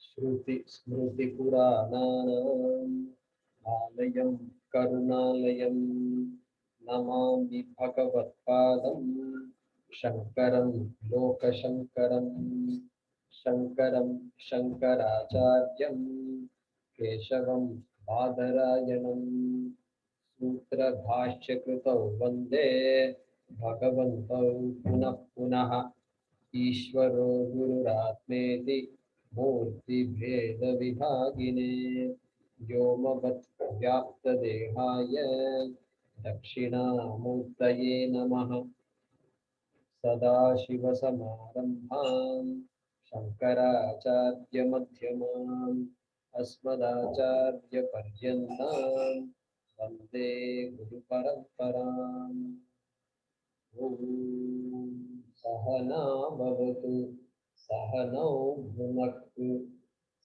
श्रुति स्मृति पुराणानाम् आलयं करुणालयं नमामि भगवत्पादं शंकरं लोकशंकरं शंकरं शंकराचार्यं केशवं बादरायणं सूत्रभाष्यकृतौ वन्दे भगवन्तौ पुनः पुनः ईश्वरो गुरुरात्मेति मूर्तिभेदविभागिने व्योमवद्व्याप्तदेहाय दक्षिणामूर्तये नमः। सदाशिवसमारम्भां शङ्कराचार्यमध्यमाम् अस्मदाचार्यपर्यन्तां वन्दे गुरुपरम्पराम्। ॐ सहना भवतु सहनौ भुनक्तु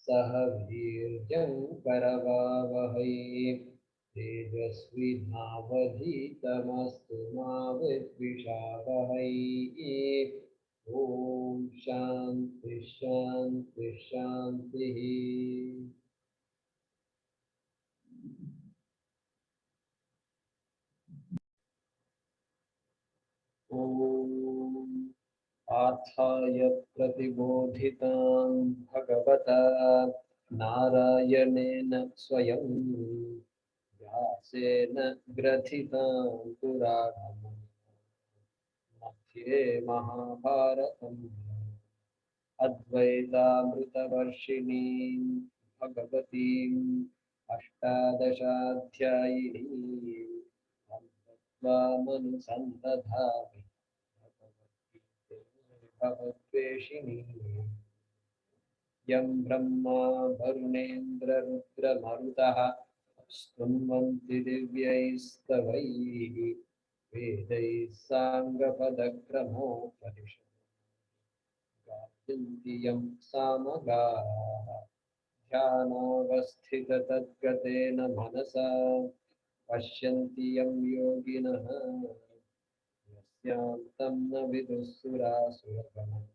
सह वीर्यं करवावहै तेजस्विनावधीतमस्तु मा विद्विषावहै। ॐ शान्ति शान्ति शान्तिः। ॐ पार्थाय प्रतिबोधितां भगवता नारायणेन स्वयं व्यासेन ग्रथितां पुराणं मध्ये महाभारतम् अद्वैतामृतवर्षिणीं भगवतीम् अष्टादशाध्यायिनीं त्वामनुसन्दधामि भगवद्वेषिणी यं ब्रह्मा वरुणेन्द्ररुद्रमरुतः स्तुन्वन्ति दिव्यैस्तवैः वेदैः साङ्गपदक्रमोपनिषत् गायन्ति यं सामगाः ध्यानावस्थिततद्गतेन मनसा पश्यन्ति यं योगिनः यस्यान्तं न विदुःसुरासुरगणाः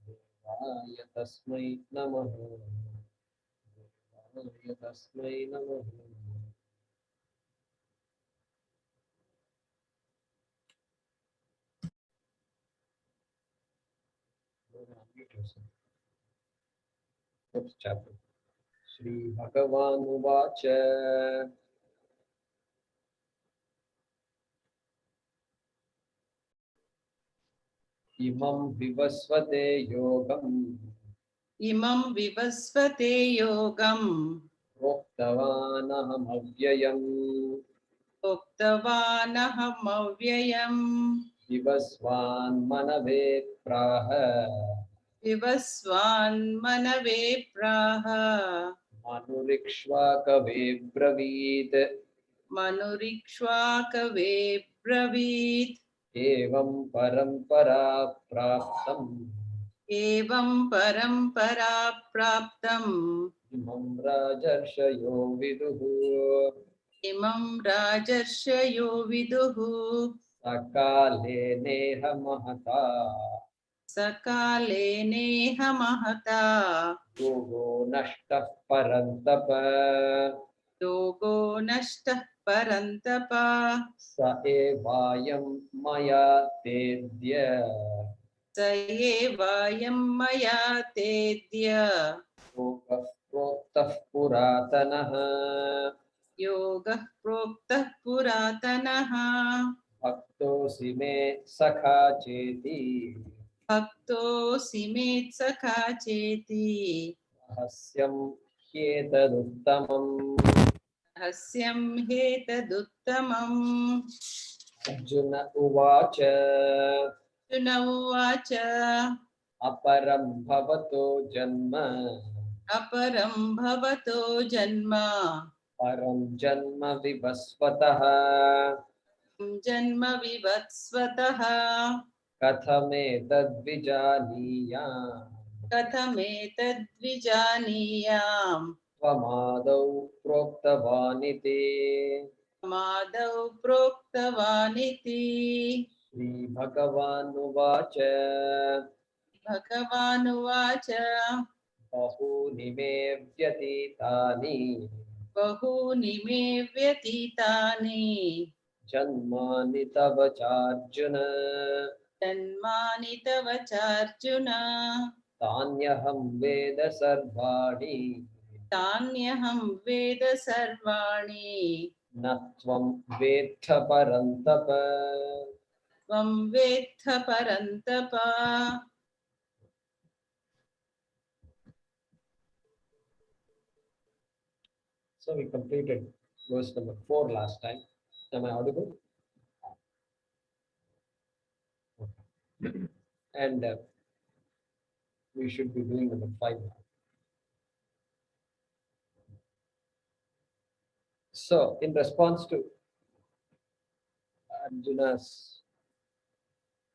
देवाय तस्मै नमः देवाय तस्मै नमः। श्री भगवानुवाच इमं विवस्वते योगम् प्रोक्तवानहमव्ययम् विवस्वान्मनवे प्राह मनुरिक्ष्वाकवे ब्रवीत् एवं परंपरा प्राप्तम् इमं राजर्षयो विदुः सकाले नेह महता योगो नष्टः परन्तप स एवायं मया तेद्य योगः प्रोक्तः पुरातनः भक्तोऽसि मे सखा चेति रहस्यं ह्येतदुत्तमम्। अर्जुन उवाच अपरं भवतो जन्म परं जन्म विवस्वतः कथमेतद्विजानीयाम् Pamadau Proktavanithi. Madhav प्रोक्तवानिति Sri Bhagavan Uvacha. भगवानुवाच Bahuni me vyatitani. बहूनि मे व्यतीतानि Janmani tava charjuna. जन्मानि तव चार्जुन Tanyaham veda sarvani. तान्यहं वेद सर्वाणि Natvam vedha parantapa. त्वं वेत्थ परन्तप. So we completed verse number 4 last time. Am I audible? Okay. And we should be doing number 5 now. So in response to Arjuna's,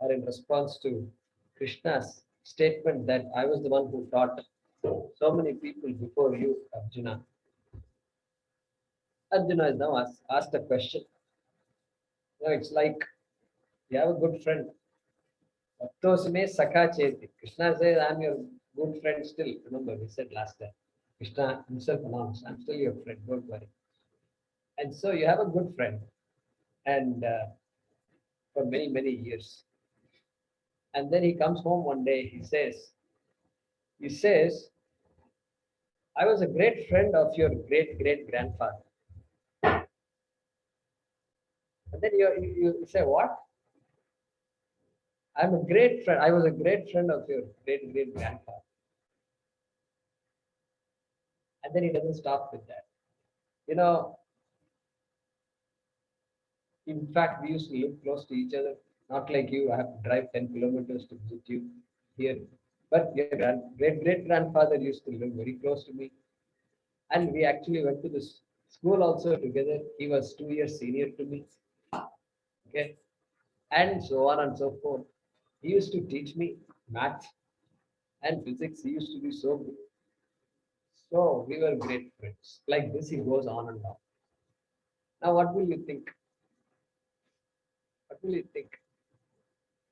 or in response to Krishna's statement that I was the one who taught so many people before you, Arjuna. Arjuna is now asked a question. It's like you have a good friend. Bhaktosme Sakha Cheti. Krishna says, I'm your good friend still. Remember, we said last time. Krishna himself announced, I'm still your friend, don't worry. And so you have a good friend, and for many, many years. And then he comes home one day, he says, I was a great friend of your great great grandfather. And then you say, what? I was a great friend of your great great grandfather. And then he doesn't stop with that. You know, in fact, we used to live close to each other. Not like you, I have to drive 10 kilometers to visit you here. But your great great grandfather used to live very close to me. And we actually went to this school also together. He was 2 years senior to me. Okay. And so on and so forth. He used to teach me math and physics. He used to be so good. So we were great friends. Like this, he goes on and on. Now, what will you think? What will you think?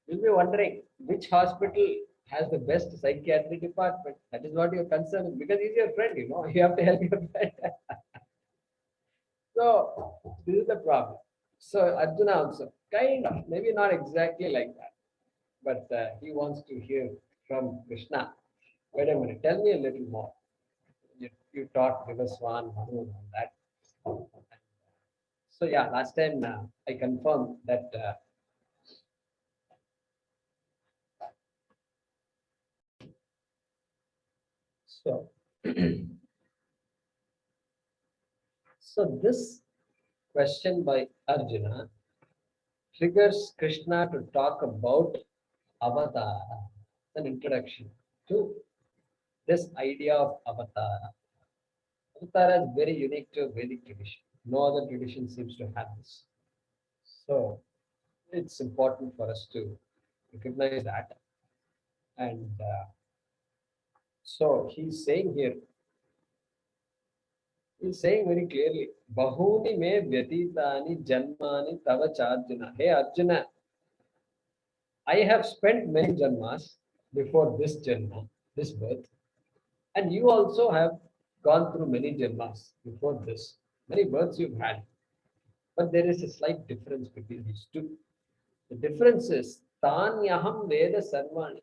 You'll be wondering which hospital has the best psychiatry department. That is what your concern is because he's your friend, you know. You have to help your friend. So this is the problem. So Arjuna also, kind of, maybe not exactly like that, but he wants to hear from Krishna. Wait a minute, tell me a little more. You taught Vivaswan, Manu, and that. So yeah, last time I confirmed that so so this question by Arjuna triggers Krishna to talk about avatara, an introduction to this idea of avatara. Avatara is very unique to Vedic tradition. No other tradition seems to have this. So it's important for us to recognize that. And so he's saying very clearly, Bahuni me vyatitani janmani tava charjuna. Hey Arjuna, I have spent many janmas before this janma, this birth, and you also have gone through many janmas before this. Many births you've had. But there is a slight difference between these two. The difference is Tanyaham Veda Sarvani.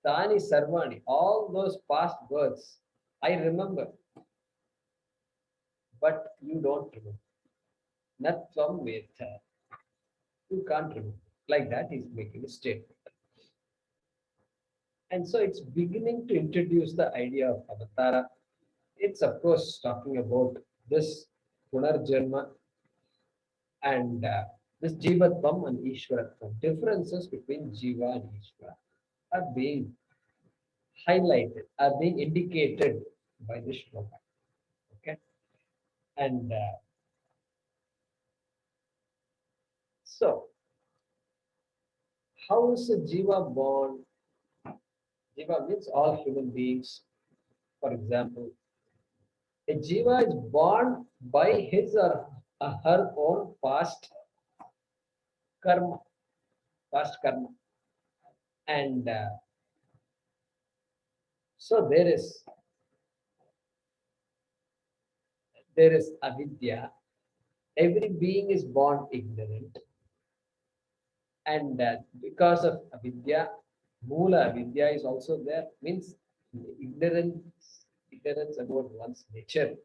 Tani Sarvani. All those past births I remember, but you don't remember. Natvam Veda. You can't remember. Like that, he's making a statement. And so it's beginning to introduce the idea of avatara. It's of course talking about this Punarjanma and this Jivatvam and Ishwaratvam. Differences between Jiva and Ishvara are being highlighted, are being indicated by this shloka. Okay. And so, how is a Jiva born? Jiva means all human beings, for example, A jiva is born by his or her own karma, past karma. And so there is avidya. Every being is born ignorant, and because of avidya, mula avidya is also there. Means ignorance about one's nature,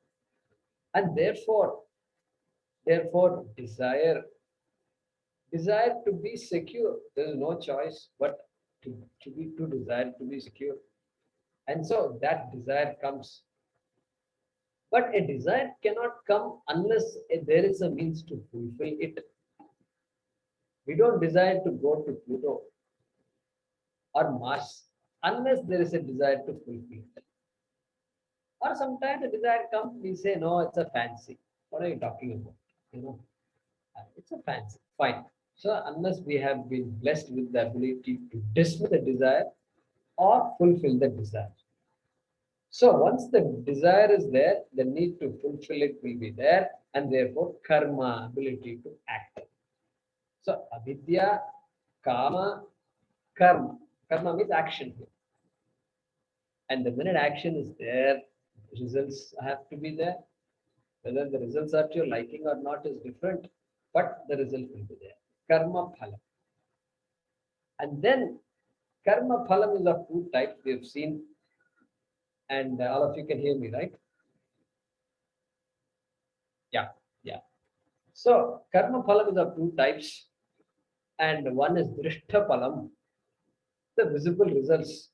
and therefore desire to be secure. There is no choice but to desire to be secure, and so that desire comes. But a desire cannot come unless there is a means to fulfill it. We don't desire to go to Pluto or Mars unless there is a desire to fulfill it. Or sometimes the desire comes, we say, no, it's a fancy. What are you talking about? You know, it's a fancy. Fine. So unless we have been blessed with the ability to dismiss the desire or fulfill the desire. So once the desire is there, the need to fulfill it will be there, and therefore karma, ability to act. So avidya, kama, karma. Karma means action here. And the minute action is there, results have to be there. Whether the results are to your liking or not is different, but the result will be there. Karma phalam. And then karma phalam is of two types we have seen, and all of you can hear me, right? Yeah, yeah. So karma phalam is of two types, and one is drishta phalam, the visible results,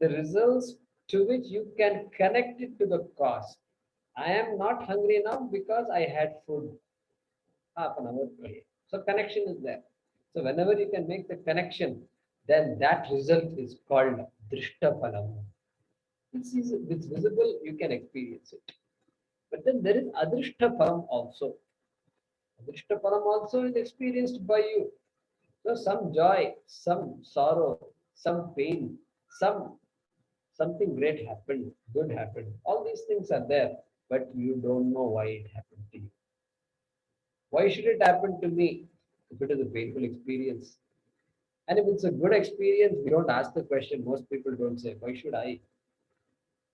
the results to which you can connect it to the cause. I am not hungry now because I had food half an hour earlier. So connection is there. So whenever you can make the connection, then that result is called drishta phalam. It's visible, you can experience it. But then there is adrishta phalam also. Adrishta phalam also is experienced by you. So some joy, some sorrow, some pain, something great happened, good happened. All these things are there, but you don't know why it happened to you. Why should it happen to me if it is a painful experience? And if it's a good experience, we don't ask the question. Most people don't say, why should I?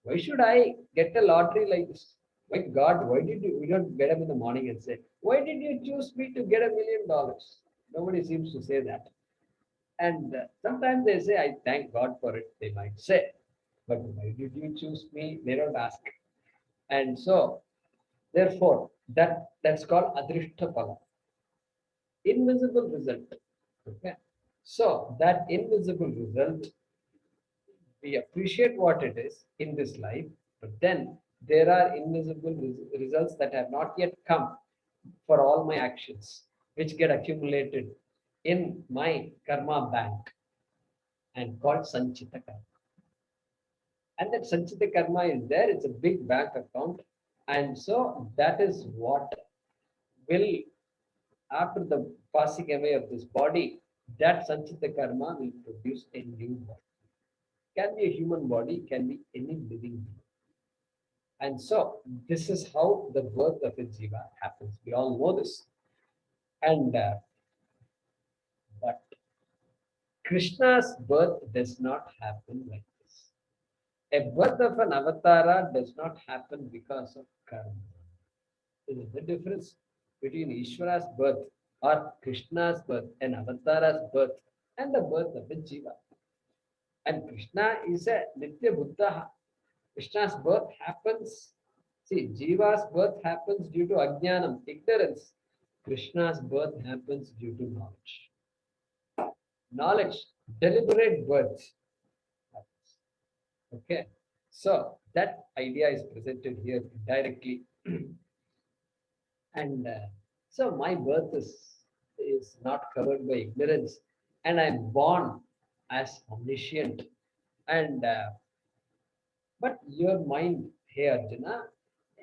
Why should I get a lottery like this? My God, why did you? We don't get up in the morning and say, why did you choose me to get $1 million? Nobody seems to say that. And sometimes they say, I thank God for it, they might say. But why did you choose me? They don't ask. And so, therefore, that's called adrishta phala, invisible result. Okay. So that invisible result, we appreciate what it is in this life, but then there are invisible results that have not yet come for all my actions, which get accumulated in my karma bank and called sanchita karma. And that sanchita karma is there, it's a big bank account. And so that is what will, after the passing away of this body, that sanchita karma will produce a new body. Can be a human body, can be any living being. And so this is how the birth of a jiva happens. We all know this. And but Krishna's birth does not happen like this. A birth of an avatara does not happen because of karma. There is the difference between Ishvara's birth or Krishna's birth, an avatara's birth, and the birth of a jiva. And Krishna is a Nitya Buddha. Krishna's birth happens. See, Jiva's birth happens due to ajnanam, ignorance. Krishna's birth happens due to knowledge. Knowledge, deliberate birth. Okay. So that idea is presented here directly. And so my birth is not covered by ignorance. And I'm born as omniscient. And but your mind, hey Arjuna,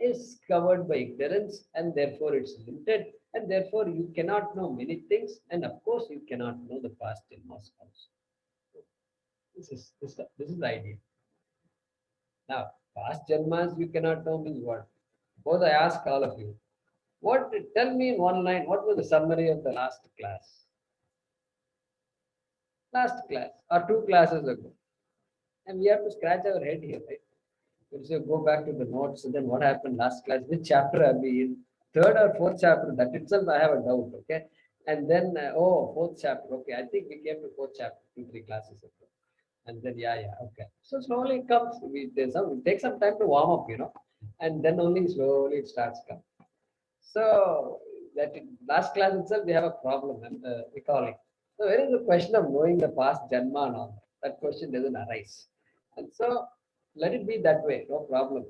is covered by ignorance, and therefore it's limited, and therefore you cannot know many things, and of course you cannot know the past Janmas also. This is the idea. Now, Past Janmas we cannot know means what? Both I ask all of you. What, tell me in one line, what was the summary of the last class? Last class or two classes ago. And we have to scratch our head here, right? We'll say go back to the notes and then what happened last class, which chapter are we in? Third or fourth chapter, that itself I have a doubt, okay? And then, oh, fourth chapter, okay, I think we came to fourth chapter, 2, 3 classes ago. And then, yeah, okay. So slowly it comes, it takes some time to warm up, and then only slowly it starts coming. So last class itself, we have a problem recalling. So where is the question of knowing the past Janma and all? That question doesn't arise. And so let it be that way, no problem.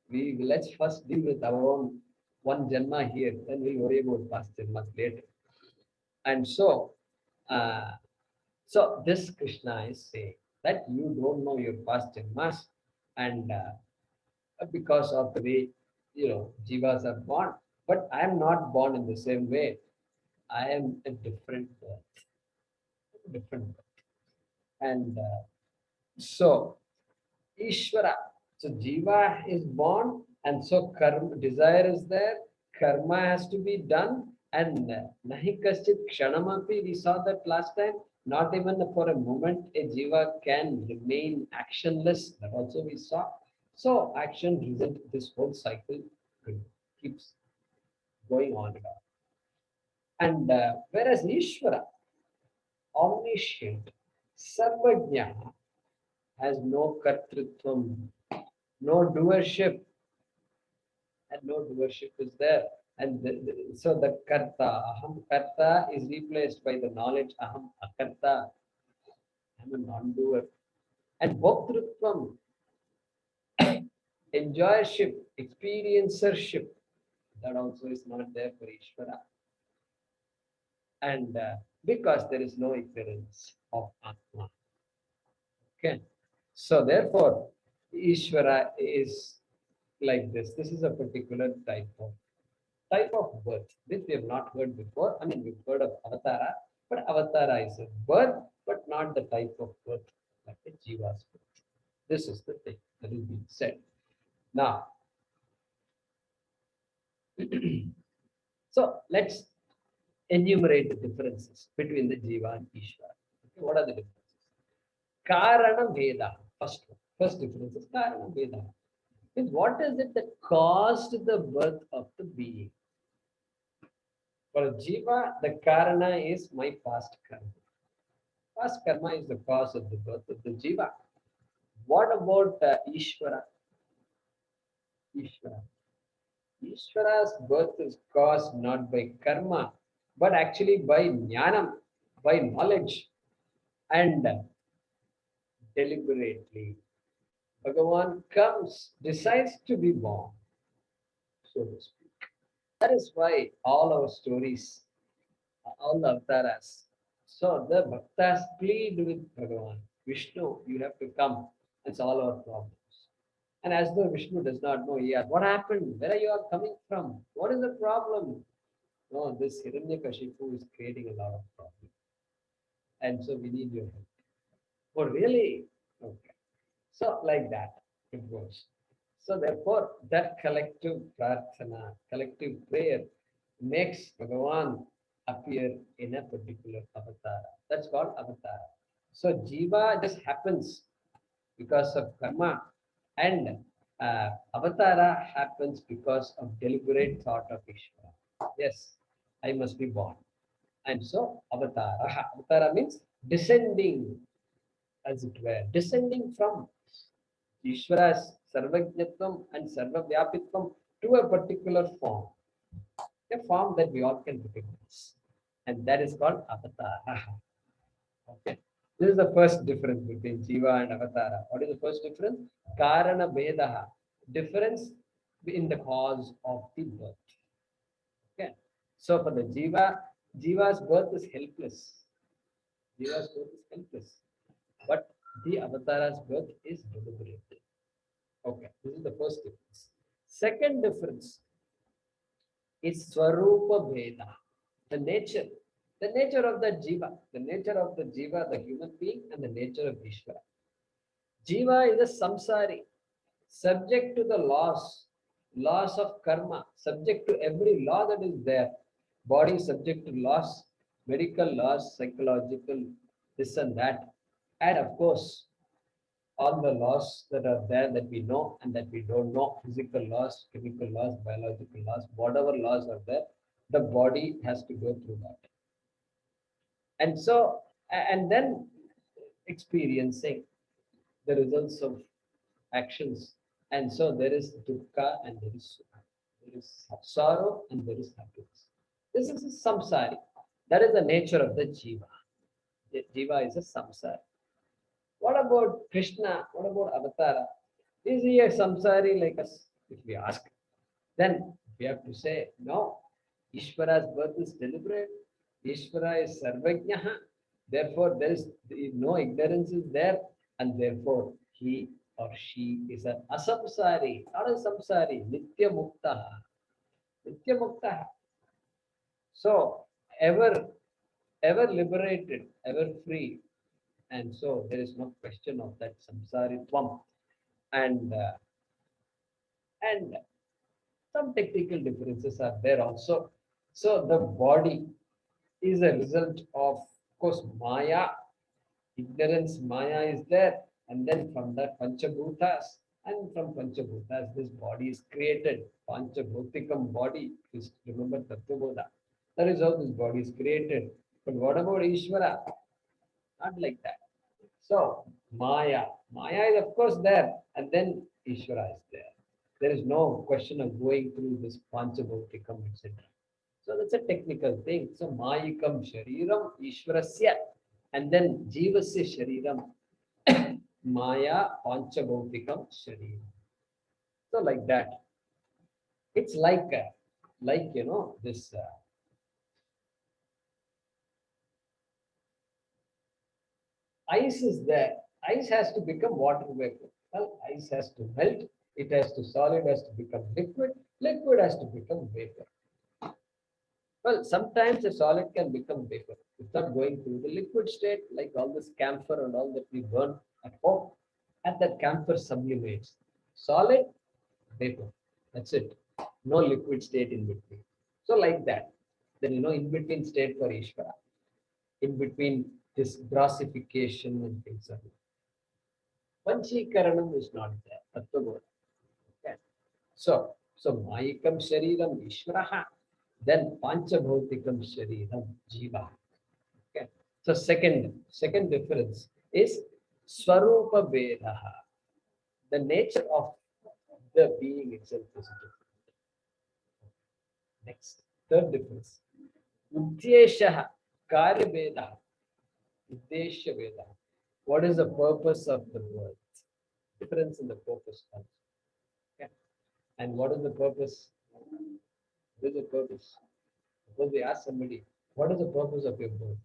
Let's first deal with our own one Janma here, then we'll worry about past Janmas later. And uh, so this Krishna is saying that you don't know your past Janmas, and because of the way jivas are born, but I am not born in the same way. I am a different birth. And so Ishvara, so jiva is born, and so karma, desire is there, karma has to be done, and nahi kaschit kshanamapi, we saw that last time, not even for a moment a jiva can remain actionless, that also we saw. So action result, this whole cycle keeps going on and on. And whereas Ishvara, omniscient, sarvajna, has no kartrutvam, no doership, and no doership is there. And so the karta, aham karta, is replaced by the knowledge aham akarta, I'm a non-doer. And bhoktrutvam, enjoyership, experiencership, that also is not there for Ishvara. And because there is no ignorance of Atma. Okay. So therefore, Ishvara is like this. This is a particular type of birth, which we have not heard before. I mean, we've heard of avatara, but avatara is a birth, but not the type of birth like a jiva's birth. This is the thing that is being said. Now, so let's enumerate the differences between the jiva and Ishvara. Okay, what are the differences? Karana Veda. First difference is Karana Veda. Means what is it that caused the birth of the being? For Jiva, the Karana is my past karma. Past karma is the cause of the birth of the Jiva. What about Ishvara? Ishvara. Ishvara's birth is caused not by karma, but actually by jnanam, by knowledge, and deliberately. Bhagavan comes, decides to be born, so to speak. That is why all our stories, all the avatars, so the bhaktas plead with Bhagavan, Vishnu, you have to come and solve our problems. And as though Vishnu does not know, yeah, what happened? Where are you all coming from? What is the problem? No, this Hiranyakashipu is creating a lot of problems. And so we need your help. Oh, really? Okay. So like that, it goes. So therefore, that collective prarthana, collective prayer makes Bhagavan appear in a particular avatar. That's called avatar. So jiva just happens because of karma, and avatara happens because of deliberate thought of Ishvara. Yes, I must be born. And so avatara. Avatara means descending, as it were, descending from Ishvara's Sarvajnatvam and Sarvavyapitvam to a particular form, a form that we all can recognize. And that is called Avatara. Okay. This is the first difference between Jiva and Avatara. What is the first difference? Karana Vedaha. Difference in the cause of the birth. Okay. So for the Jiva's birth is helpless. Jiva's birth is helpless. But the Avatara's birth is deliberate. Okay, this is the first difference. Second difference is Swarupa Veda, the nature of the Jiva, the human being, and the nature of Ishvara. Jiva is a samsari. subject to the laws of karma, subject to every law that is there. Body subject to laws, medical laws, psychological, this and that. And of course, all the laws that are there that we know and that we don't know, physical laws, chemical laws, biological laws, whatever laws are there, the body has to go through that. And so, and then experiencing the results of actions. And so there is dukkha and there is sukha. There is sorrow and there is happiness. This is a samsari. That is the nature of the jiva. The jiva is a samsari. What about Krishna? What about Avatara? Is he a samsari like us? If we ask, then we have to say, no, Ishvara's birth is deliberate. Ishvara is sarvajnaha. Therefore, there is no ignorance is there, and therefore he or she is an asamsari, not a samsari, nitya muktaha. Nitya muktaha. So ever liberated, ever free, and so there is no question of that samsaritvam. And and some technical differences are there also. So the body is a result of course, Maya, ignorance, Maya is there, and then from that Panchabhutas, and from Panchabhutas, this body is created. Panchabhutikam body, is remember Tattvabodha. That is how this body is created. But what about Ishvara? Not like that. So Maya is of course there, and then Ishvara is there. There is no question of going through this Panchabhutikam, etc. So that's a technical thing. So Mayikam Shariram Ishvarasya, and then Jivasya Shariram Maya Panchabhautikam Shariram. So like that. It's like this ice is there. Ice has to become water vapor. Well, ice has to melt. It has to solid, has to become liquid. Liquid has to become vapor. Well, sometimes a solid can become vapor without going through the liquid state, like all this camphor and all that we burn at home. And that camphor sublimates. Solid, vapor. That's it. No liquid state in between. So like that. There is no in-between state for Ishvara. In between this grossification and things like that. Panchikaranam is not there. Tattva. Okay. So Mayikam Shariram Ishvaraha. Then Panchabhautikam Shariram Jiva. Okay. So second difference is Swarupa Vedaha. The nature of the being itself is different. Next, third difference. Uddeshaha Karya Vedaha. Uddesha Vedaha. What is the purpose of the world? Difference in the purpose. Okay. And what is the purpose? What is the purpose? Suppose we ask somebody, what is the purpose of your birth?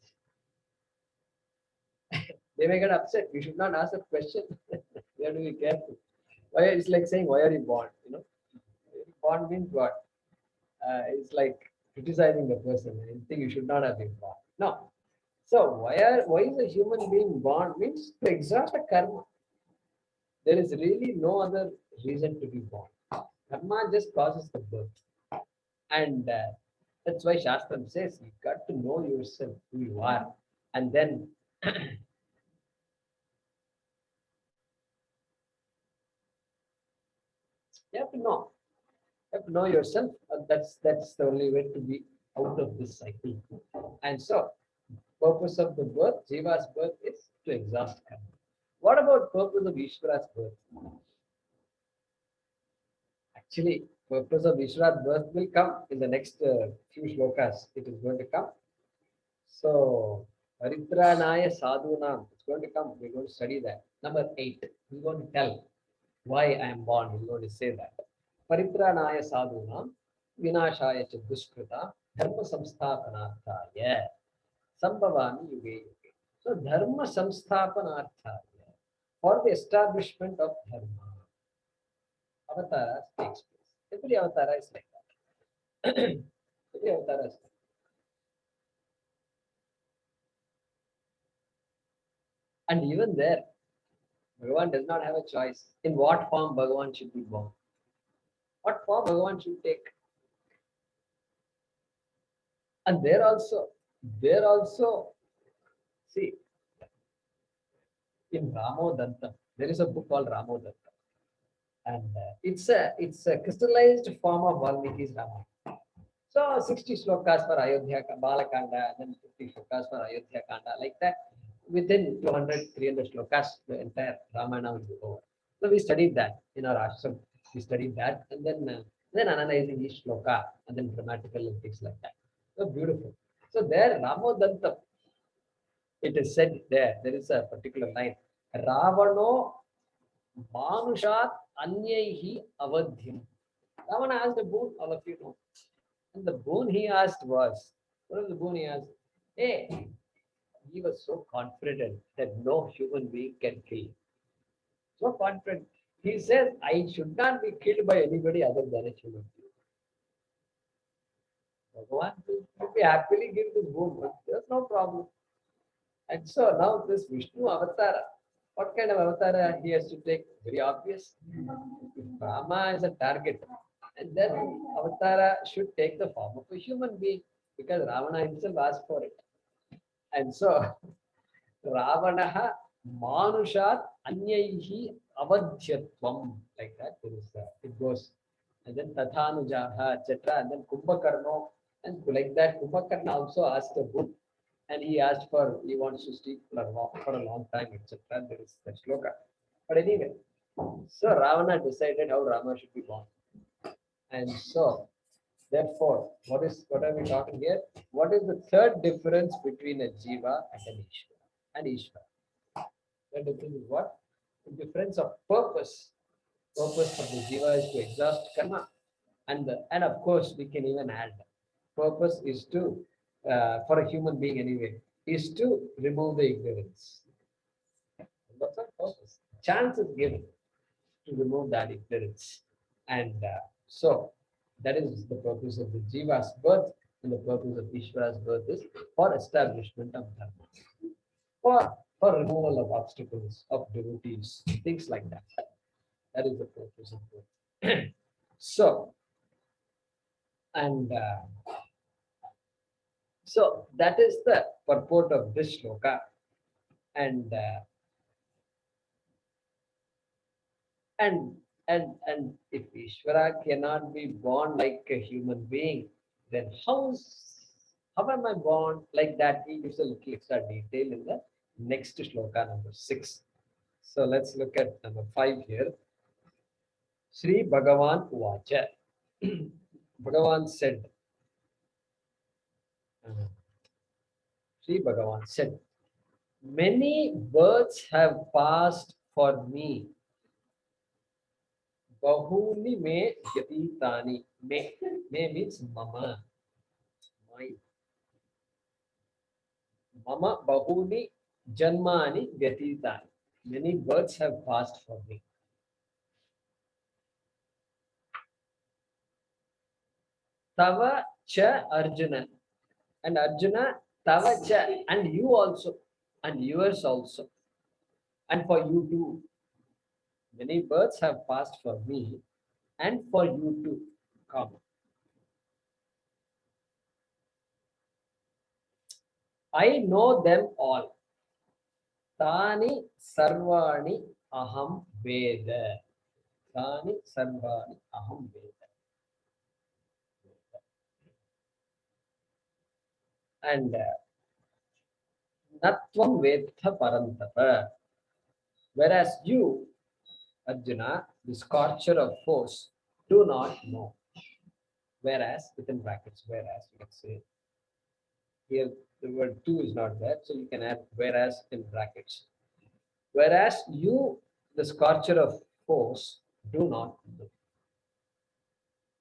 They may get upset. We should not ask a question. We have to be careful. Why it's like saying, why are you born? Born means what? It's like criticizing the person. I think you should not have been born. No. So why is a human being born? Means to exhaust a karma. There is really no other reason to be born. Karma just causes the birth. And that's why Shastram says you got to know yourself, who you are. And then you have to know. You have to know yourself. That's the only way to be out of this cycle. And so, purpose of the birth, Jiva's birth, is to exhaust karma. What about purpose of Ishvara's birth? Actually, purpose of Ishvara's birth will come in the next few shlokas. It is going to come. So, Paritranaya Sadhunam, it's going to come. We're going to study that. Number 8, we're going to tell why I am born. We're going to say that. Paritranaya Sadhunam, Vinashaya Chaduskrita, Dharma Samsthapanarthaya, Sambhavami Yuge Yuge. So, Dharma Samsthapanarthaya, for the establishment of Dharma. Avatara takes place. Every avatara is like that. Every avatara is like that. And even there, Bhagavan does not have a choice in what form Bhagavan should be born. What form Bhagavan should take. And there also, see, in Ramodantam, there is a book called Ramodantam. And it's a crystallized form of Valmiki's Ramayana. So 60 slokas for Ayodhya Balakanda, and then 50 slokas for Ayodhya Kanda, like that. Within 200, 300 slokas, the entire Ramayana will be over. So we studied that in our ashram. We studied that, and then analyzing each sloka, and then grammatical and things like that. So beautiful. So there, Ramodantam, it is said there is a particular line. Ravano Manushat Anyaihi Avadhyam. Ravana asked a boon, all of you know. And the boon he asked was, what was the boon he asked? Hey, he was so confident that no human being can kill him. So confident. He says, I should not be killed by anybody other than a human being. Bhagavan will be happily give this boon, but there's no problem. And so now this Vishnu Avatara, what kind of avatara he has to take? Very obvious. If Rama is a target, and then avatara should take the form of a human being because Ravana himself asked for it. And so Ravanaha Manushat Anyaihi Avadhyatvam, like that. There is it goes. And then Tathanujaha, etc. And then Kumbhakarno, and like that, Kumbhakarna also asked a book. And he asked for, he wants to speak for a long time, etc. There is that shloka. But anyway, so Ravana decided how Rama should be born. And so, therefore, what are we talking here? What is the third difference between a Jiva and an Ishvara? And Ishvara. The difference is what? The difference of purpose. Purpose for the Jiva is to exhaust karma. And of course, we can even add purpose is to, for a human being anyway, is to remove the ignorance. That's our purpose. Chance is given to remove that ignorance. And so that is the purpose of the Jiva's birth, and the purpose of Ishvara's birth is for establishment of Dharma, for removal of obstacles, of devotees, things like that. That is the purpose of birth. So, and so that is the purport of this shloka. And and and if Ishvara cannot be born like a human being, then how am I born like that? He gives a little extra detail in the next shloka number 6. So let's look at number 5 here. Sri Bhagavan Uvacha. Bhagavan said, Sri Bhagavan said, many births have passed for me. Bahuni me yatitani. Me means mama. My. Mama bahuni janmani vyatitani. Many births have passed for me. Tava cha Arjuna. And Arjuna, tava cha. And you also. And yours also. And for you too. Many births have passed for me. And for you too. Come. I know them all. Tani sarvani aham veda. Tani sarvani aham veda. And natvam vedha parantapa. Whereas you, Arjuna, the scorcher of force, do not know. Whereas, within brackets, whereas, you can say, here the word two is not there, so you can add whereas in brackets. Whereas you, the scorcher of force, do not know.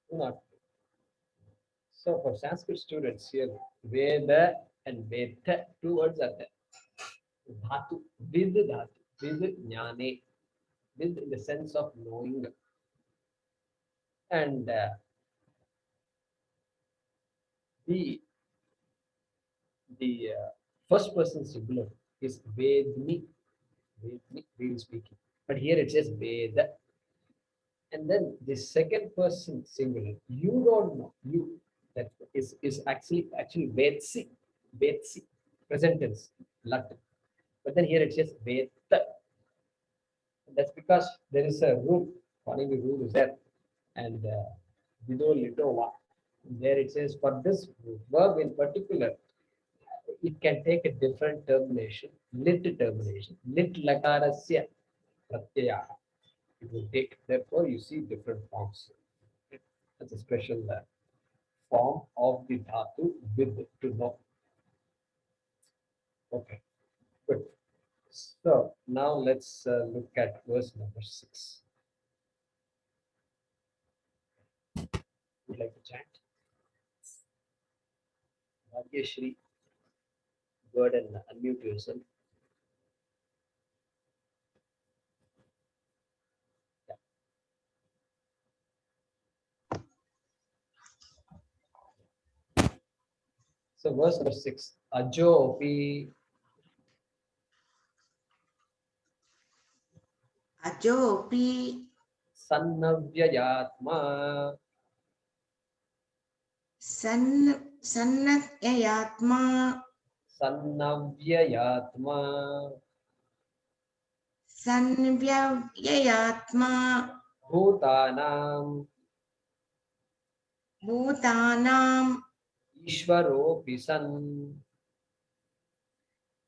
Do not know. So for Sanskrit students here, Veda and Veda, two words are there. Dhatu, vid dhatu, vid jnane, vid in the sense of knowing. And the the first person singular is Vedmi, Vedmi, really speaking. But here it says Veda. And then the second person singular, you don't know. You, that is actually Vetsi. Vetsi. Present tense. Lat. But then here it says Veta. That's because there is a rule. Panini rule is there. And Vido Litova. There it says for this verb in particular, it can take a different termination, lit termination, lit lakarasya pratyaya. It will take, therefore you see different forms. That's a special form of the dhatu with to know. Okay, good. So now let's look at verse number 6. Would you like to chant? Bhagyashri, go ahead and unmute yourself. So verse number 6. Ajopi Ajopi sannavyayatma sannayatma sannavyayatma sanvyayatma bhutanam bhutanam ishvaropi san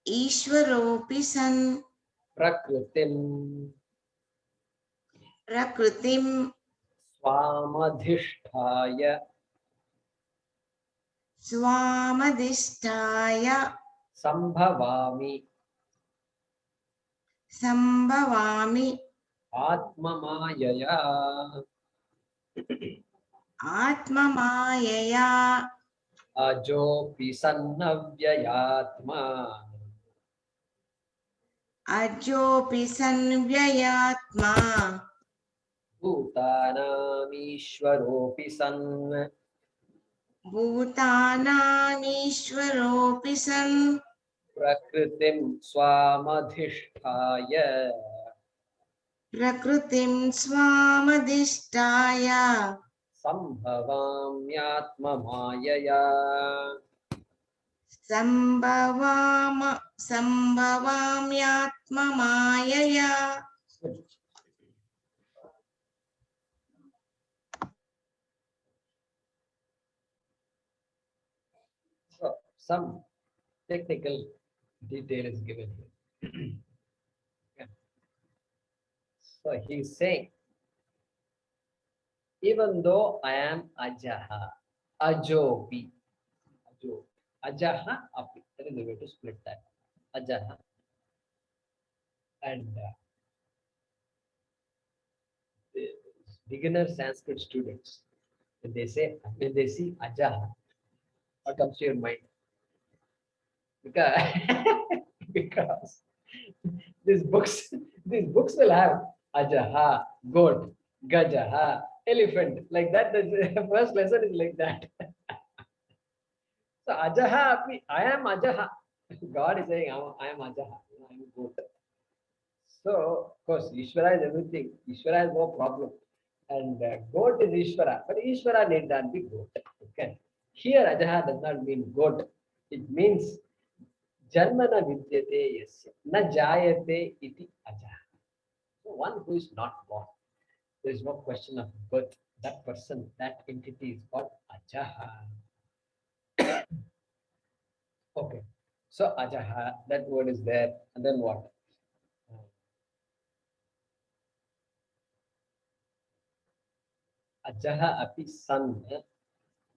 ishvaropi san prakritim prakritim swamadhisthaya swamadhisthaya sambhavami sambhavami atmamayaya atmamayaya ajopi sannavyayatma ajopi sanvyayatma bhutanam ishvaropi san bhutananishvaropi san prakritim swamadhisthaya prakritim swamadhisthaya sambhavamyatmamayaya sambhavamyatmamayaya. So some technical detail is given here. Yeah. So he's saying, even though I am ajaha, ajopi, ajo, ajaha api. That is the way to split that. Ajaha. And the beginner Sanskrit students, when they see ajaha, what comes to your mind? Because because these books will have ajaha, goat, gajaha, elephant, like that. The first lesson is like that. So ajaha, I am ajaha. God is saying I am ajaha, I am goat. So of course Ishvara is everything. Ishvara has no problem. And goat is Ishvara, but Ishvara need not be goat. Okay. Here ajaha does not mean goat. It means Janmana vidyate yasya na jayate iti ajaha. So one who is not born, there is no question of birth. That person, that entity is called ajaha. Okay. So ajaha, that word is there, and then what? Ajaha api san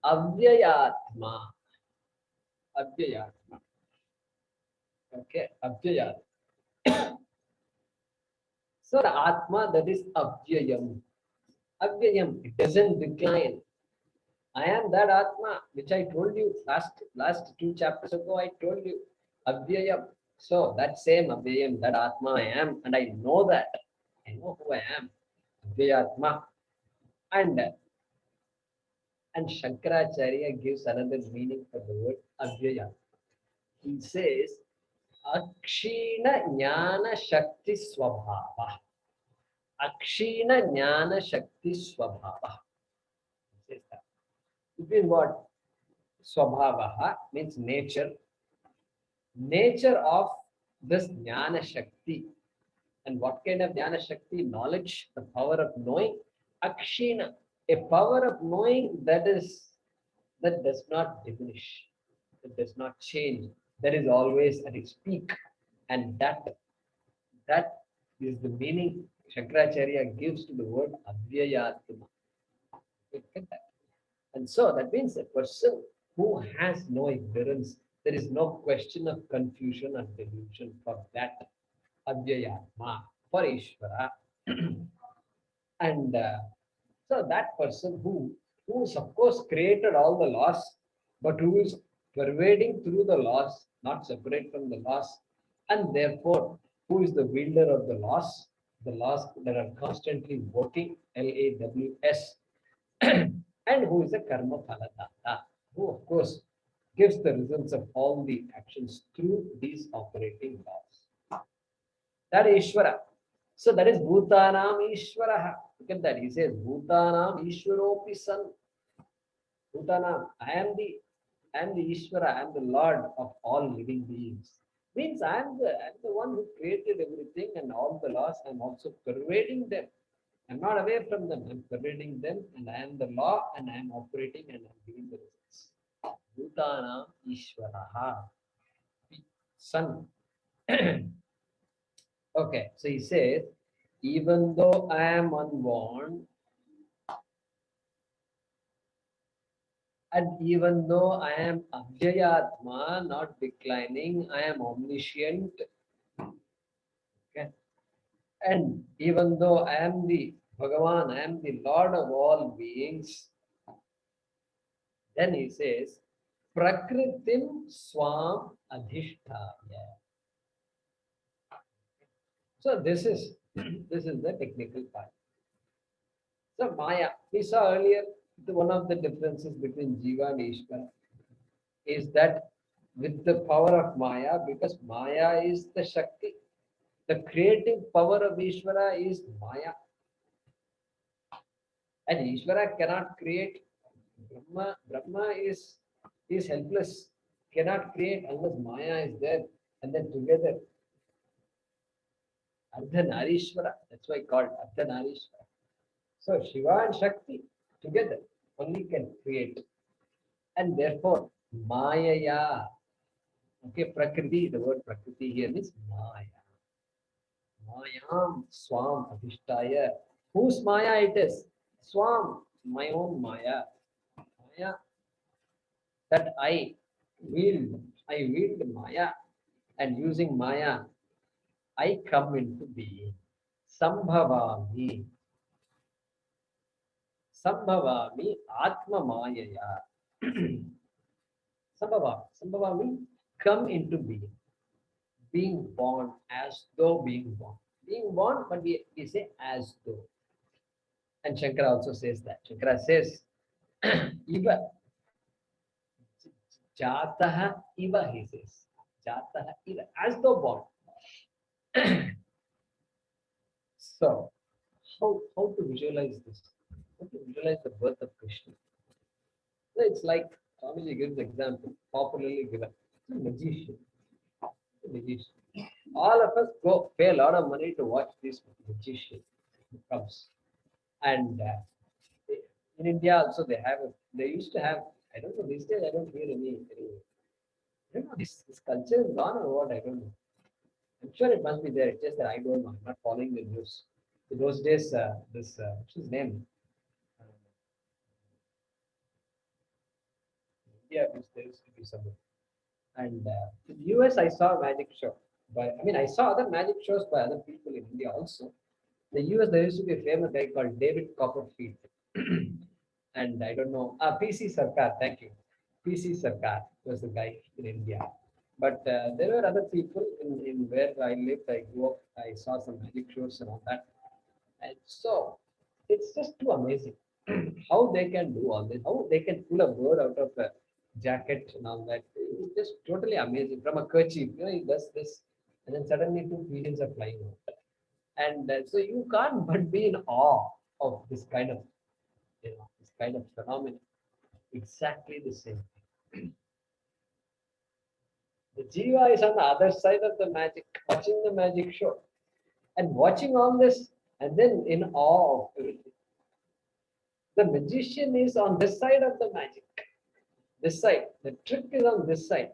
avyayatma. Avyayatma. Okay, avyayat. So the atma, that is avyayam. Avyayam, it doesn't decline. I am that atma, which I told you last 2 chapters ago. I told you avyayam. So that same avyayam, that atma I am, and I know that. I know who I am. Avyayatma. And Shankaracharya gives another meaning for the word avyayatma. He says Akshina Jnana Shakti Swabhava. Akshina Jnana Shakti Swabhava. It means what? Swabhavaha means nature. Nature of this Jnana Shakti. And what kind of Jnana Shakti? Knowledge, the power of knowing. Akshina, a power of knowing that does not diminish, it does not change, that is always at its peak. And that is the meaning Shankaracharya gives to the word Avyayatma. Look at that. And so that means a person who has no ignorance, there is no question of confusion and delusion for that Avyayatma, for Ishvara. And so that person who's of course created all the laws, but who is pervading through the laws, not separate from the laws, and therefore who is the wielder of the laws that are constantly working, LAWS, and who is a karma phaladata, who of course gives the results of all the actions through these operating laws. That is Ishvara. So that is Bhutanam Ishvaraha. Look at that. He says Bhutanam Ishvaropi San. Bhutanam. I am the Ishvara, I am the Lord of all living beings. Means I'm the one who created everything and all the laws. I'm also pervading them. I'm not away from them. I'm pervading them, and I am the law, and I am operating, and I'm giving the results. Bhutanam Ishvaraha. Son. Okay, so he says, even though I am unborn, and even though I am Abhyayatma, not declining, I am omniscient. Okay. And even though I am the Bhagavan, I am the Lord of all beings, then he says, Prakritim Swam Adhishtaya. So this is this is the technical part. So Maya, we saw earlier one of the differences between Jiva and Ishvara is that with the power of Maya, because Maya is the Shakti, the creative power of Ishvara is Maya. And Ishvara cannot create. Brahma is helpless, cannot create unless Maya is there. And then together, Ardhanarishvara, that's why called Ardhanarishvara. So Shiva and Shakti together only can create. And therefore, Mayaya, okay, Prakriti, the word Prakriti here means Maya. Mayam Swam Adhishtaya. Whose Maya it is? Swam, my own Maya. Maya that I wield Maya, and using Maya, I come into being. Sambhavami. Sambhavami Atma Mayaya. Sambhavami, come into being. Being born as though being born. Being born, but we say as though. And Shankara also says that. Shankara says, Iva, Jataha Iva, he says. Jataha Iva, as though born. So, how to visualize this? How to visualize the birth of Krishna? So it's like Swamiji gives example, popularly given. It's a magician. It's a magician. All of us go pay a lot of money to watch this magician who comes. And in India also they used to have, I don't know, these days I don't hear any I don't know, this culture is gone or what, I don't know. I'm sure it must be there, it's just that I don't know, I'm not following the news. In those days, what's his name? India, there used to be something. And in the US, I saw a magic show. But I mean, I saw other magic shows by other people in India also. In the US, there used to be a famous guy called David Copperfield. And I don't know, PC Sarkar, thank you. PC Sarkar was the guy in India. But there were other people in where I lived. I grew up, I saw some magic shows and all that. And so it's just too amazing how they can do all this, how they can pull a bird out of a jacket and all that. It's just totally amazing. From a kerchief, he does this, and then suddenly two pigeons are flying out. And so you can't but be in awe of this kind of, this kind of phenomenon. Exactly the same thing. The jiva is on the other side of the magic, watching the magic show and watching all this, and then in awe of everything. The magician is on this side of the magic, this side. The trick is on this side,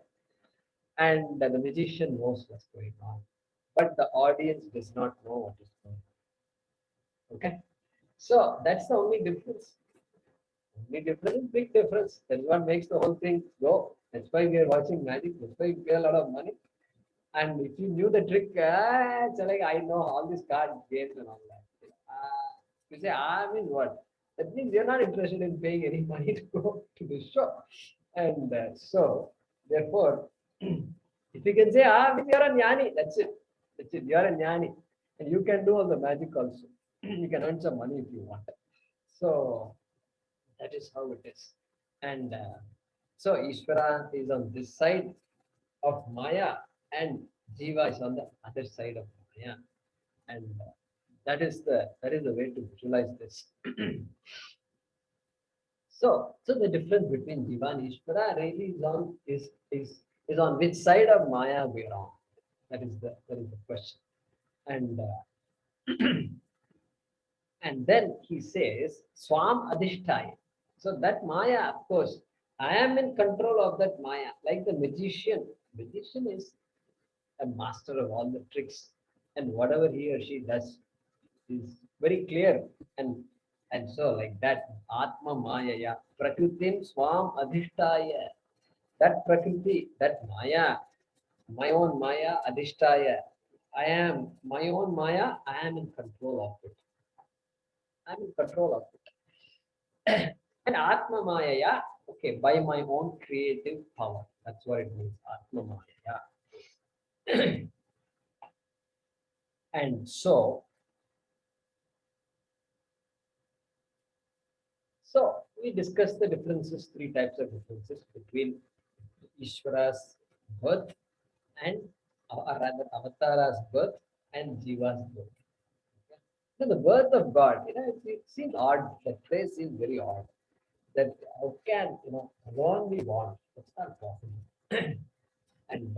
and the magician knows what's going on, but the audience does not know what is going on. Okay, so that's the only difference. Only difference, big difference. That's what makes the whole thing go. That's why we are watching magic. That's why you pay a lot of money. And if you knew the trick, it's like I know all these card games and all that. You say, I mean what? That means you're not interested in paying any money to go to the show. And so, therefore, if you can say, you're a jnani, that's it. That's it. You're a jnani. And you can do all the magic also. You can earn some money if you want. So, that is how it is. And so, Ishvara is on this side of Maya, and Jiva is on the other side of Maya. And that is the way to visualize this. So the difference between Jiva and Ishvara really is on which side of Maya we are on. That is the question. And and then he says Swam Adhishtaya. So that Maya, of course, I am in control of that Maya, like the magician. Magician is a master of all the tricks, and whatever he or she does is very clear. And so like that Atma Mayaya Prakritim Swam Adhishtaya. That Prakriti, that Maya, my own Maya Adhishtaya. I am my own Maya, I am in control of it. I'm in control of it. And Atma Mayaya, okay, by my own creative power. That's what it means, Atma Mayaya. And so we discussed the differences, three types of differences between Ishvara's birth and, or rather, Avatara's birth and Jiva's birth. Okay? So the birth of God, it seems odd. That phrase seems very odd. That how can alone be born? That's not possible. And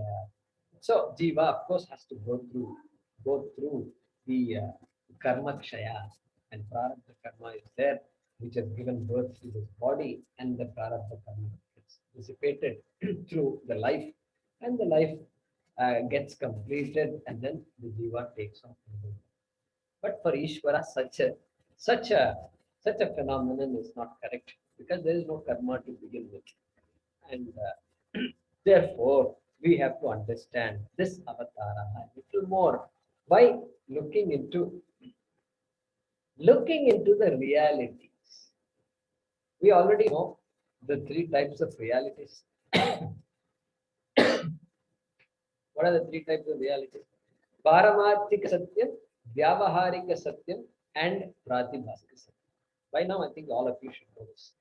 so Jiva, of course, has to go through the karma kshaya, and prarabdha karma is there, which has given birth to this body, and the prarabdha karma gets dissipated through the life, and the life gets completed, and then the jiva takes off. But for Ishvara, such a phenomenon is not correct, because there is no karma to begin with, and therefore we have to understand this avatara a little more by looking into the realities. We already know the three types of realities. What are the three types of realities? Paramarthika Satyam, Vyavaharika Satyam, and Pratibhasika Satyam. By now, I think all of you should know this.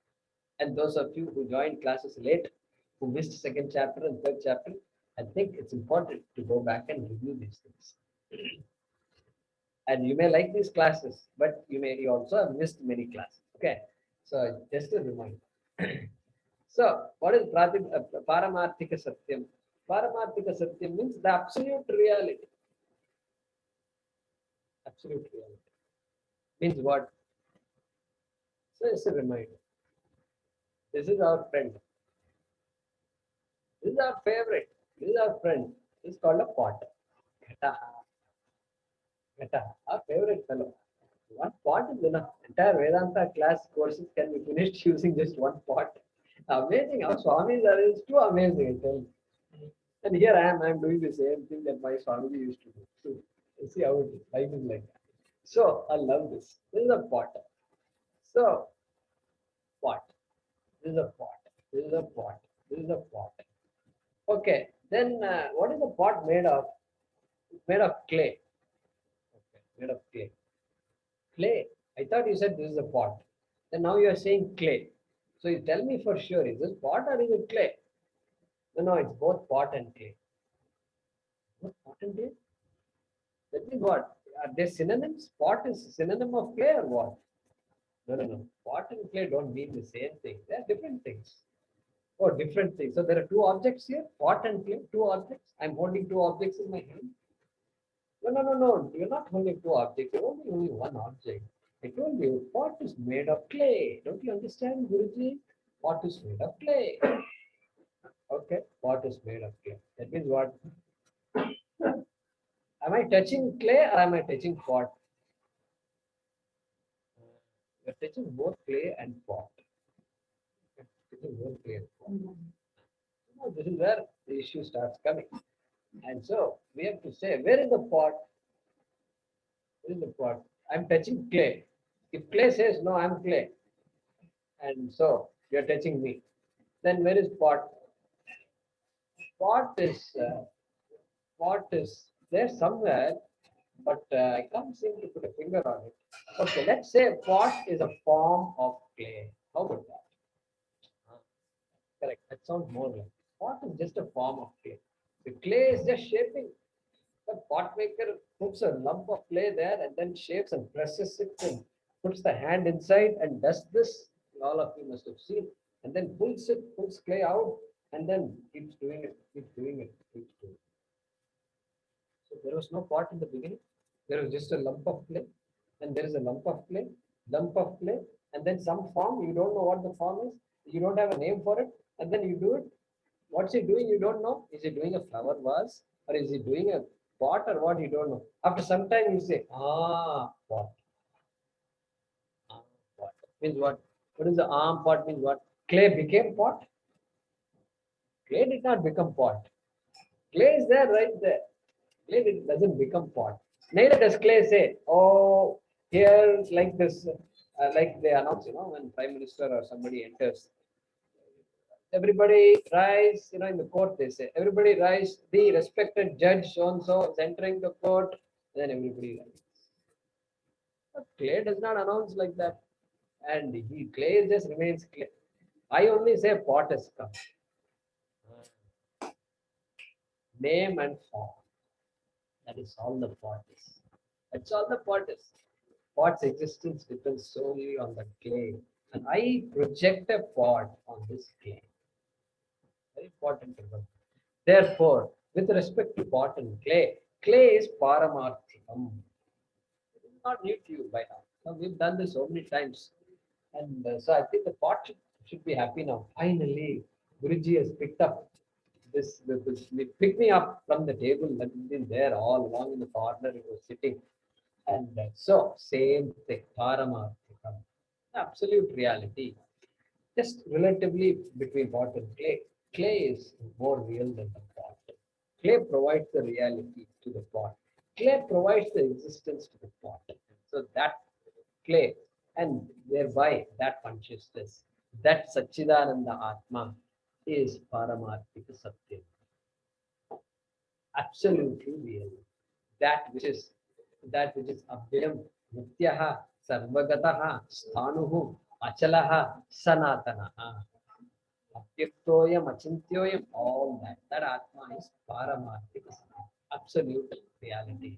And those of you who joined classes late, who missed second chapter and third chapter, I think it's important to go back and review these things. And you may like these classes, but you also have missed many classes. Okay, so just a reminder. So, what is Paramarthika Satyam? Paramarthika Satyam means the absolute reality. Absolute reality means what? So, it's a reminder. This is our friend. This is our favorite. This is our friend. This is called a pot. Ghataha, our favorite fellow. One pot is enough. Entire Vedanta class courses can be finished using just one pot. Amazing how Swamis are. It's too amazing, I tell you. And here I'm doing the same thing that my Swamiji used to do. So, you see how it is. Life is like that. So I love this. This is a pot. So, pot. This is a pot. This is a pot. This is a pot. Okay. Then what is the pot made of? It's made of clay. Okay. Made of clay. Clay. I thought you said this is a pot. Then now you are saying clay. So you tell me for sure, is this pot or is it clay? No, it's both pot and clay. What pot and clay? That means what? Are they synonyms? Pot is synonym of clay or what? No, no, no. Pot and clay don't mean the same thing. They are different things. Oh, different things. So there are two objects here, pot and clay, two objects. I'm holding two objects in my hand. No, no, no, no. You're not holding two objects. You're holding only one object. I told you, pot is made of clay. Don't you understand, Guruji? Pot is made of clay. Okay, pot is made of clay. That means what? Am I touching clay or am I touching pot? You're touching both clay and pot. Touching both clay and pot. Now, this is where the issue starts coming. And so we have to say, where is the pot? Where is the pot? I'm touching clay. If clay says, no, I'm clay, and so you're touching me, then where is pot? Pot is there somewhere, but I can't seem to put a finger on it. Okay, let's say pot is a form of clay. How about that? Correct. That sounds more like pot is just a form of clay. The clay is just shaping. The pot maker puts a lump of clay there and then shapes and presses it and puts the hand inside and does this. All of you must have seen. And then pulls clay out and then keeps doing it, keeps doing it, keeps doing it. So there was no pot in the beginning. There was just a lump of clay. And there is a lump of clay, and then some form. You don't know what the form is. You don't have a name for it. And then you do it. What's he doing? You don't know. Is he doing a flower vase? Or is he doing a pot or what? You don't know. After some time, you say, pot. Pot. Means what? What is the pot means what? Clay became pot? Clay did not become pot. Clay is there right there. Clay doesn't become pot. Neither does clay say, oh, here like this, like they announce, when Prime Minister or somebody enters, everybody rise, in the court they say, everybody rise, the respected judge so-and-so is entering the court, then everybody rises. But clay does not announce like that. And clay just remains clay. I only say pot has come. Name and form. That is all the pot is. That's all the pot is. Pot's existence depends solely on the clay. And I project a pot on this clay. Very important to know. Therefore, with respect to pot and clay is paramarthikam. It is not new to you by now. Now we've done this so many times. And so I think the pot should be happy now. Finally, Guruji has picked up this picked me up from the table that has been there all along in the corner. It was sitting. And so, same thing, paramarthikam, absolute reality. Just relatively between pot and clay. Clay is more real than the pot. Clay provides the reality to the pot. Clay provides the existence to the pot. So that clay and thereby that consciousness, that Satchidananda Atma is Paramarthika Satyam. Absolutely real. That which is Abhyam, Nityaha, Sarvagataha, Sthanuhu, Achalaha, Sanatanaha. Atyaktoyam, Achintyoyam, all that Atma is Paramarthika Satyam. Absolute reality.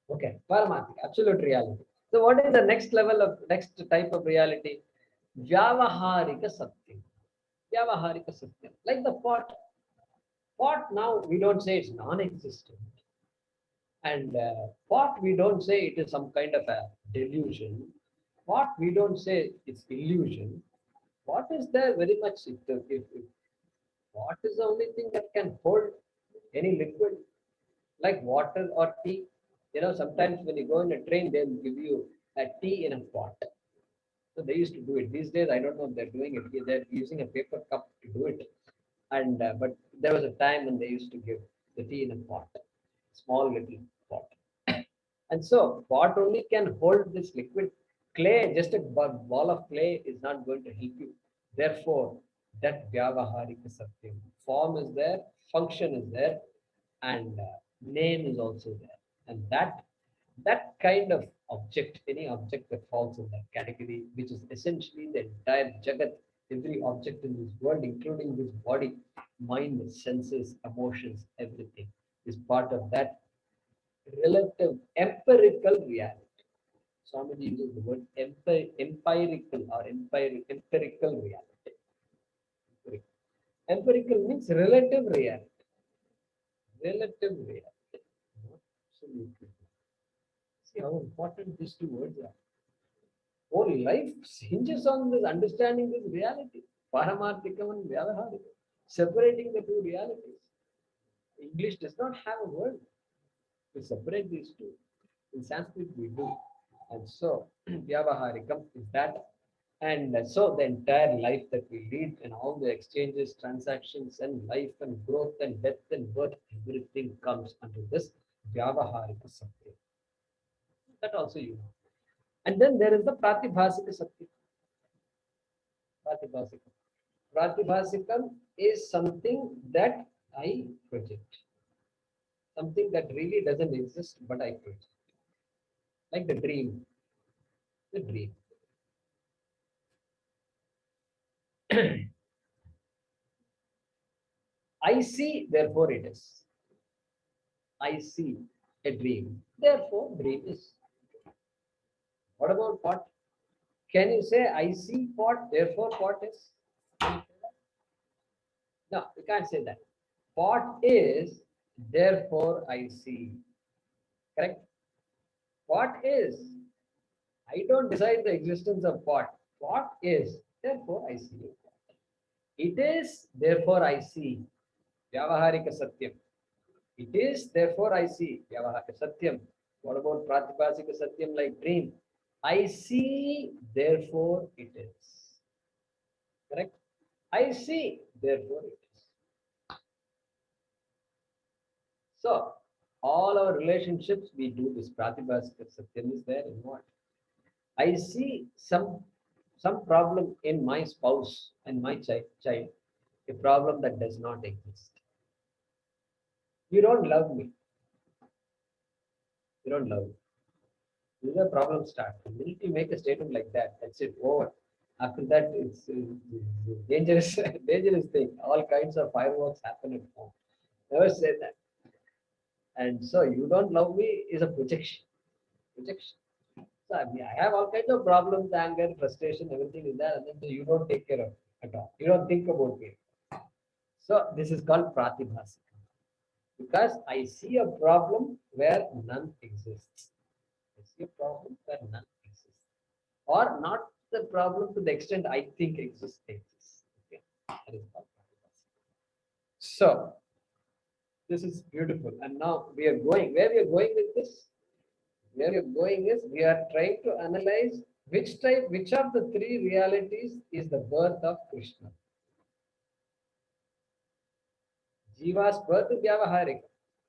Okay, Paramarthika, absolute reality. So what is the next type of reality? Vyavaharika Satyam. Vyavaharika Satyam. Like the pot. Pot now we don't say it's non-existent. And pot we don't say it is some kind of a delusion. Pot we don't say it's illusion. What is there very much? What is the only thing that can hold any liquid like water or tea? Sometimes when you go in a train, they'll give you a tea in a pot. So they used to do it. These days, I don't know if they're doing it. They're using a paper cup to do it. And but there was a time when they used to give the tea in a pot, small little pot. And so pot only can hold this liquid. Clay, just a ball of clay is not going to help you. Therefore, that Vyavaharika Satyam. Form is there, function is there, and name is also there. And that kind of object, any object that falls in that category, which is essentially the entire Jagat, every object in this world, including this body, mind, senses, emotions, everything is part of that relative, empirical reality. Swamiji uses the word empirical or empirical reality. Empirical means relative reality. Relative reality. Absolutely. See how important these two words are. Whole life hinges on this understanding this reality. Paramarthikam and Vyavaharikam. Separating the two realities. English does not have a word to separate these two. In Sanskrit we do. And so Vyavaharikam is that. And so the entire life that we lead and all the exchanges, transactions and life and growth and death and birth, everything comes under this Vyavaharika Satya. That also you know. And then there is the Pratibhasika Satya. Pratibhasikam. Pratibhasikam is something that I project. Something that really doesn't exist, but I project. Like the dream. The dream. I see, therefore it is. I see a dream, therefore dream is. What about pot? Can you say I see pot, therefore pot is? No, you can't say that. Pot is, therefore I see. Correct? Pot is. I don't decide the existence of pot. Pot is, therefore I see. It is, therefore I see. Vyavaharika Satyam. It is, therefore I see. Vyavaharika Satyam. What about Pratibhasika Satyam like dream? I see, therefore it is. Correct? I see, therefore it is. So, all our relationships, we do this. Pratibhasika Satyam is there in what? I see some problem in my spouse and my child, a problem that does not exist. You don't love me. You don't love me. This is a problem start. The minute you make a statement like that, that's it, over. After that, it's dangerous, dangerous thing. All kinds of fireworks happen at home. Never say that. And so, you don't love me is a projection. Projection. So, I have all kinds of problems, anger, frustration, everything is there, and then you don't take care of it at all. You don't think about me. So, this is called Pratibhasika. Because I see a problem where none exists. I see a problem where none exists. Or not the problem to the extent I think exists. Okay. That is called Pratibhasika. So, this is beautiful. And now we are going, where we are going with this? Where we are going is, we are trying to analyze which of the three realities is the birth of Krishna. Jiva's birth is Vyavaharika.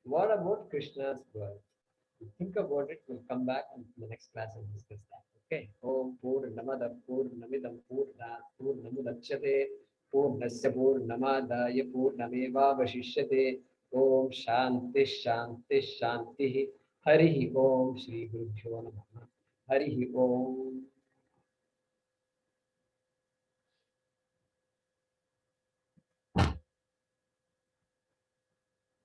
What about Krishna's birth? Think about it. We'll come back in the next class and discuss that. Okay. Om Purnamada Purnamidam Purnamudachyate Purnasya Purnamadaya Purnameva Vashishyate. Om Shanti Shanti Shanti. Harihi Om Shri Gurubhyo Namaha. Harihi Om.